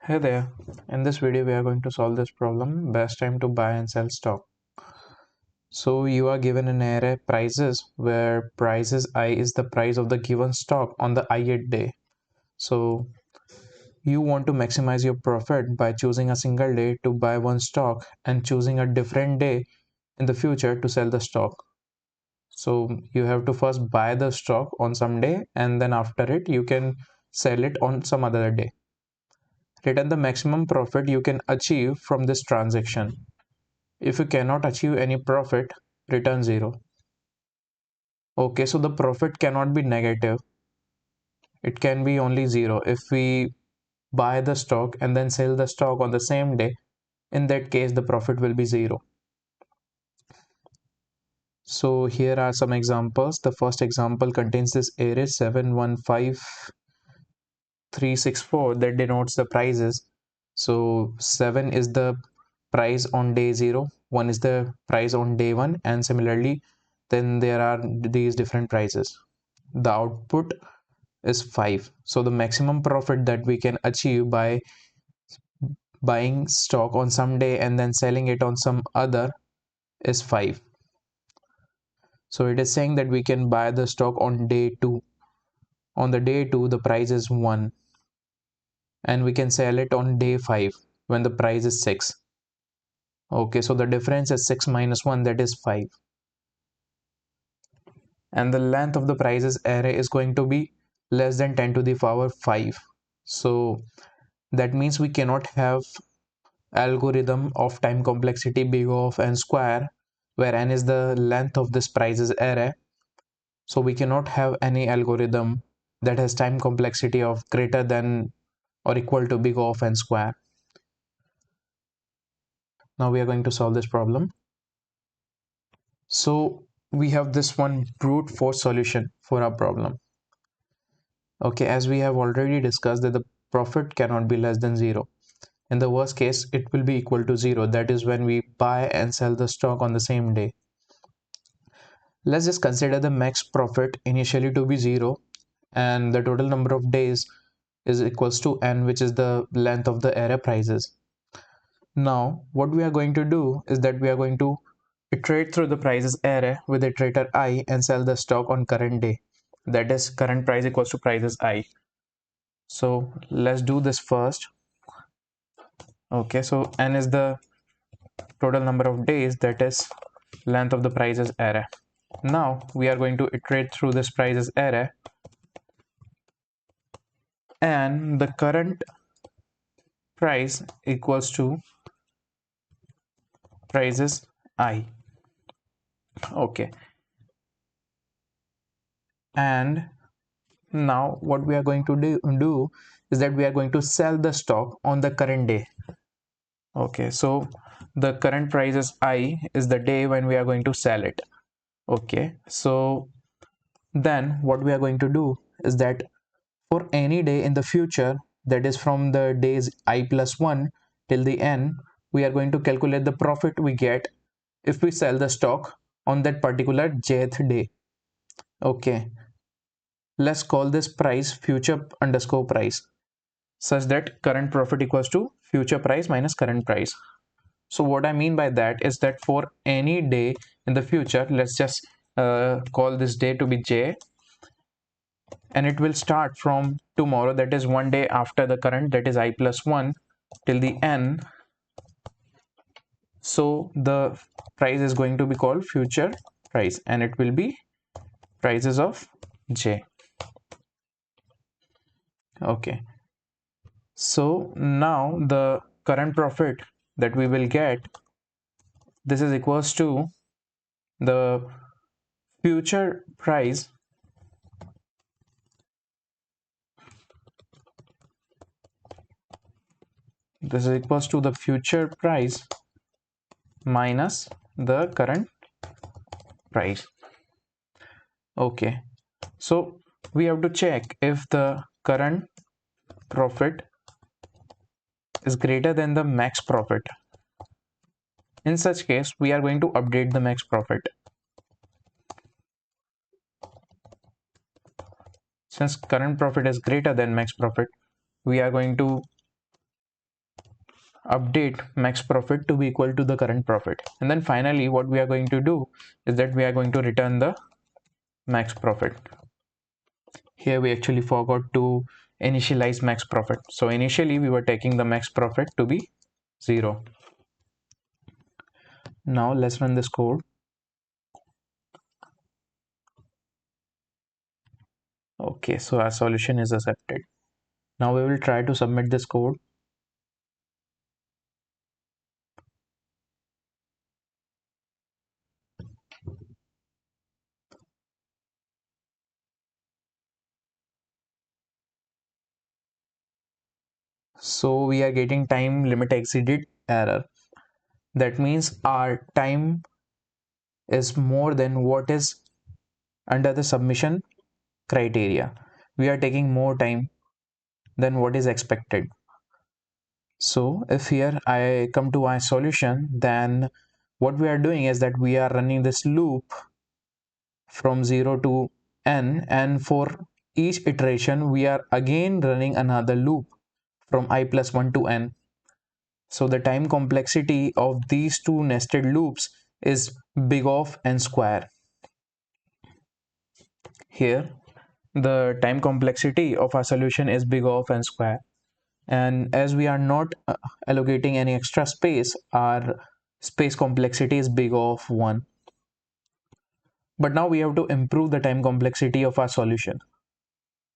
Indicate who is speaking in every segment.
Speaker 1: Hey there, in this video we are going to solve this problem, best time to buy and sell stock. So you are given an array prices where prices I is the price of the given stock on the ith day. So you want to maximize your profit by choosing a single day to buy one stock and choosing a different day in the future to sell the stock. So you have to first buy the stock on some day and then after it you can sell it on some other day. Return the maximum profit you can achieve from this transaction. If you cannot achieve any profit, return 0. Okay, so the profit cannot be negative. It can be only 0. If we buy the stock and then sell the stock on the same day, in that case, the profit will be 0. So here are some examples. The first example contains this array 715364 that denotes the prices. So 7 is the price on day 0, 1 is the price on day 1, and similarly then there are these different prices. The output is 5. So the maximum profit that we can achieve by buying stock on some day and then selling it on some other is 5. So it is saying that we can buy the stock on day 2. On the day 2 the price is 1 and we can sell it on day 5 when the price is 6. Okay, so the difference is 6 minus 1, that is 5. And the length of the prices array is going to be less than 10 to the power 5. So that means we cannot have algorithm of time complexity big O of n square where n is the length of this prices array. So we cannot have any algorithm that has time complexity of greater than or equal to big O of n square. Now we are going to solve this problem. So we have this one brute force solution for our problem. Okay, as we have already discussed that the profit cannot be less than 0. In the worst case, it will be equal to 0. That is when we buy and sell the stock on the same day. Let's just consider the max profit initially to be 0 and the total number of days is equals to n, which is the length of the array prices. Now what we are going to do is that we are going to iterate through the prices array with iterator I and sell the stock on current day. That is current price equals to prices I. So let's do this first. Okay, so n is the total number of days, that is length of the prices array. Now we are going to iterate through this prices array and the current price equals to prices I. Okay, and now what we are going to do is that we are going to sell the stock on the current day. Okay, so the current prices I is the day when we are going to sell it. Okay, so then what we are going to do is that for any day in the future, that is from the days I plus 1 till the n, we are going to calculate the profit we get if we sell the stock on that particular jth day. Okay, let's call this price future underscore price such that current profit equals to future price minus current price. So what I mean by that is that for any day in the future, let's just call this day to be j, and it will start from tomorrow, that is one day after the current, that is I plus 1 till the n. So the price is going to be called future price and it will be prices of j. Okay, so now the current profit that we will get, this is equals to the future price this is equals to the future price minus the current price. Okay, so we have to check if the current profit is greater than the max profit. In such case, we are going to update the max profit. Since current profit is greater than max profit, we are going to update max profit to be equal to the current profit. And then finally what we are going to do is that we are going to return the max profit. Here we actually forgot to initialize max profit. So initially we were taking the max profit to be 0. Now let's run this code. Okay, so our solution is accepted. Now we will try to submit this code. So we are getting time limit exceeded error. That means our time is more than what is under the submission criteria. We are taking more time than what is expected. So if here I come to my solution, then what we are doing is that we are running this loop from 0 to n, and for each iteration we are again running another loop from I plus 1 to n. So the time complexity of these two nested loops is big of n square. Here the time complexity of our solution is big of n square, and as we are not allocating any extra space, our space complexity is big of 1. But now we have to improve the time complexity of our solution.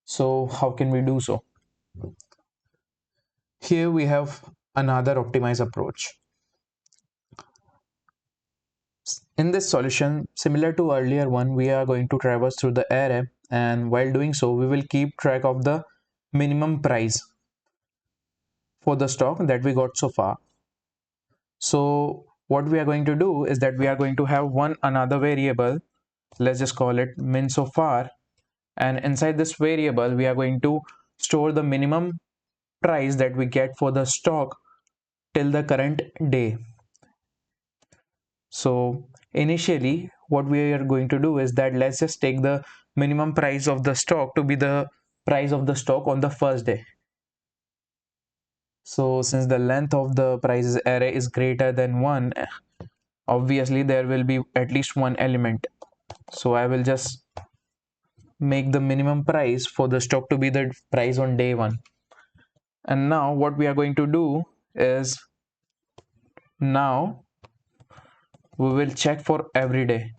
Speaker 1: So how can we do so? Here we have another optimized approach. In this solution, similar to earlier one, we are going to traverse through the array, and while doing so we will keep track of the minimum price for the stock that we got so far. So what we are going to do is that we are going to have one another variable, let's just call it min so far, and inside this variable we are going to store the minimum price that we get for the stock till the current day. So initially what we are going to do is that let's just take the minimum price of the stock to be the price of the stock on the first day. So since the length of the prices array is greater than 1, obviously there will be at least one element. So I will just make the minimum price for the stock to be the price on day 1. And now what we are going to do is, now we will check for every day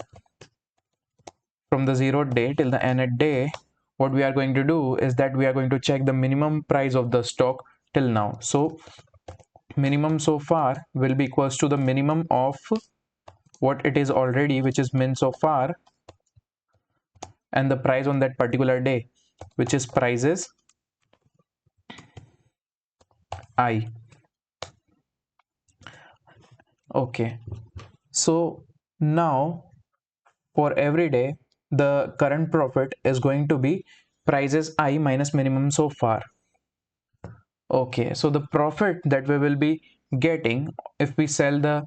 Speaker 1: from the 0th day till the nth day. What we are going to do is that we are going to check the minimum price of the stock till now. So minimum so far will be equals to the minimum of what it is already, which is min so far, and the price on that particular day, which is prices I. Okay, so now for every day the current profit is going to be prices I minus minimum so far. Okay, so the profit that we will be getting if we sell the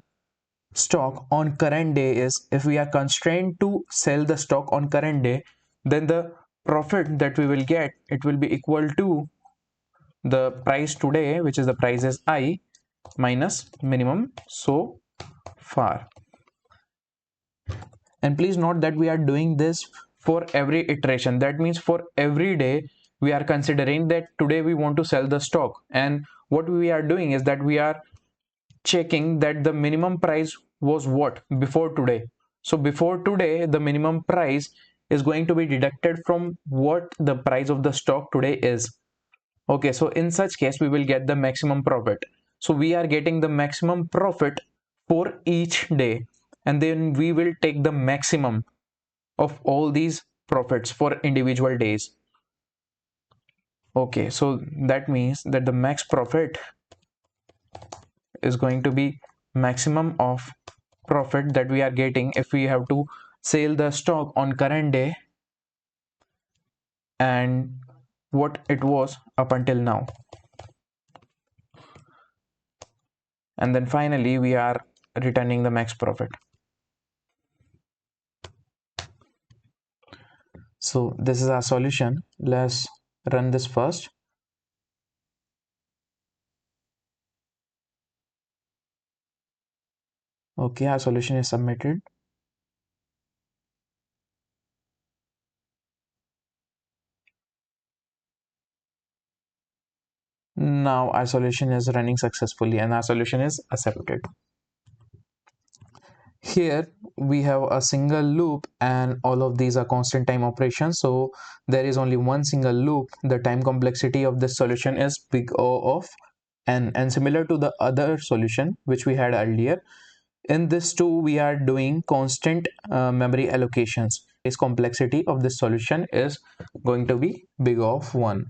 Speaker 1: stock on current day is, if we are constrained to sell the stock on current day, then the profit that we will get, it will be equal to the price today, which is the price is I minus minimum so far. And please note that we are doing this for every iteration. That means for every day we are considering that today we want to sell the stock, and what we are doing is that we are checking that the minimum price was what before today. So before today the minimum price is going to be deducted from what the price of the stock today is. Okay, so in such case we will get the maximum profit. So we are getting the maximum profit for each day, and then we will take the maximum of all these profits for individual days. Okay, so that means that the max profit is going to be maximum of profit that we are getting if we have to sell the stock on current day and what it was up until now. And then finally we are returning the max profit. So this is our solution. Let's run this first. Okay, our solution is submitted. Now our solution is running successfully and our solution is accepted. Here we have a single loop and all of these are constant time operations. So there is only one single loop. The time complexity of this solution is big O of n, and similar to the other solution which we had earlier, in this too we are doing constant memory allocations. Its complexity of this solution is going to be big O of 1.